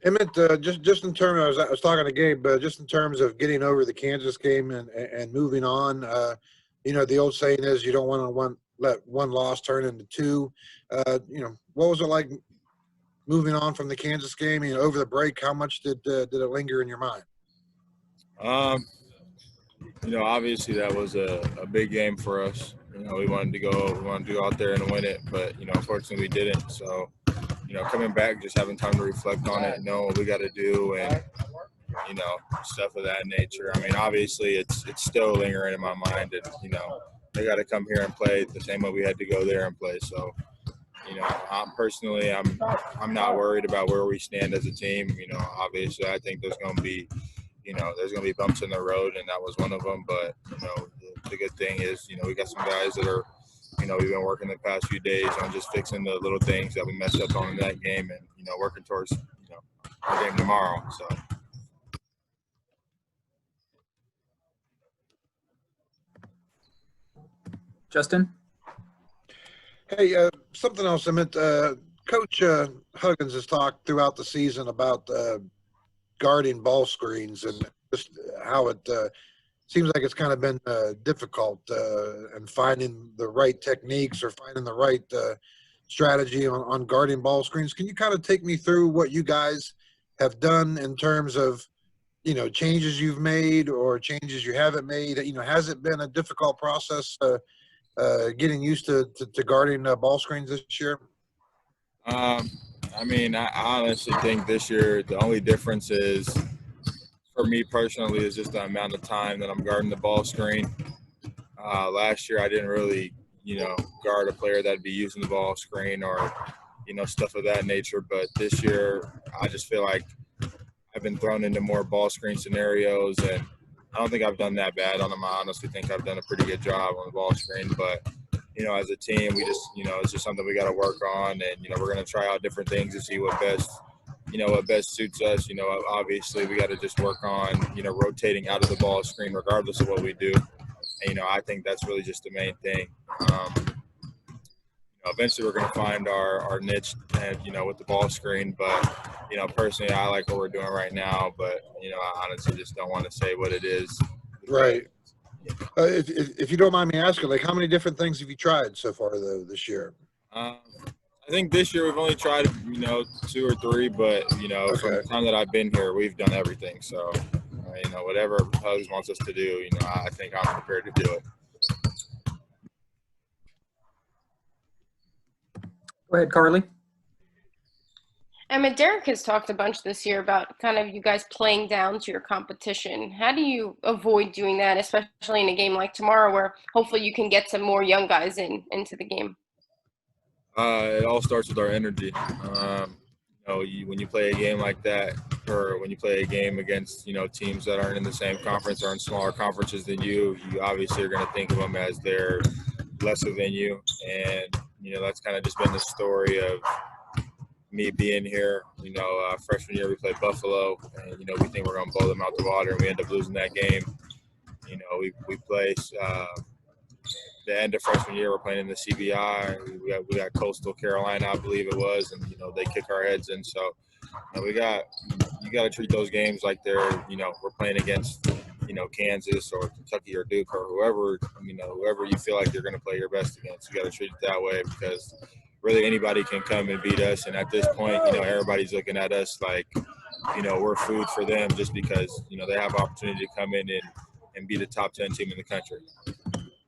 Emmitt, just in terms, I was talking to Gabe, just in terms of getting over the Kansas game and moving on. The old saying is you don't want to let one loss turn into two. What was it like moving on from the Kansas game? Over the break, how much did it linger in your mind? Obviously that was a big game for us. We wanted to go out there and win it, but unfortunately we didn't. So, coming back, just having time to reflect on it, know what we got to do, and stuff of that nature. I mean, obviously it's still lingering in my mind, and they got to come here and play the same way we had to go there and play. So, I'm not worried about where we stand as a team. Obviously I think there's going to be bumps in the road, and that was one of them. But the good thing is, we got some guys that are, we've been working the past few days on just fixing the little things that we messed up on in that game, and working towards our game tomorrow. So. Justin? Hey, something else, Emmitt. Coach Huggins has talked throughout the season about guarding ball screens and just how it seems like it's kind of been difficult and finding the right techniques or finding the right strategy on guarding ball screens. Can you kind of take me through what you guys have done in terms of, changes you've made or changes you haven't made? Has it been a difficult process getting used to guarding ball screens this year? I honestly think this year the only difference is, for me personally, is just the amount of time that I'm guarding the ball screen. Last year I didn't really, guard a player that'd be using the ball screen or, stuff of that nature. But this year I just feel like I've been thrown into more ball screen scenarios, and I don't think I've done that bad on them. I honestly think I've done a pretty good job on the ball screen. But, as a team, we just, it's just something we got to work on. And, we're going to try out different things to see what best suits us. Obviously we got to just work on, rotating out of the ball screen regardless of what we do. And, I think that's really just the main thing. Eventually we're going to find our niche and, with the ball screen. But, personally, I like what we're doing right now. But, I honestly just don't want to say what it is. Right. If you don't mind me asking, like, how many different things have you tried so far this year? I think this year we've only tried, 2 or 3, but, from the time that I've been here, we've done everything. So, whatever Hugs wants us to do, I think I'm prepared to do it. Go ahead, Carly. Emmitt, Derek has talked a bunch this year about kind of you guys playing down to your competition. How do you avoid doing that, especially in a game like tomorrow where hopefully you can get some more young guys into the game? It all starts with our energy. When you play a game like that, or when you play a game against, teams that aren't in the same conference or in smaller conferences than you obviously are going to think of them as they're lesser than you. And, that's kind of just been the story of me being here. Freshman year we played Buffalo, and, we think we're going to blow them out the water, and we end up losing that game. We play the end of freshman year, we're playing in the CBI. We got Coastal Carolina, I believe it was, and they kick our heads in. So you got to treat those games like they're we're playing against Kansas or Kentucky or Duke or whoever you feel like you're going to play your best against. You got to treat it that way, because really anybody can come and beat us. And at this point, everybody's looking at us like we're food for them, just because they have opportunity to come in and be the top 10 team in the country.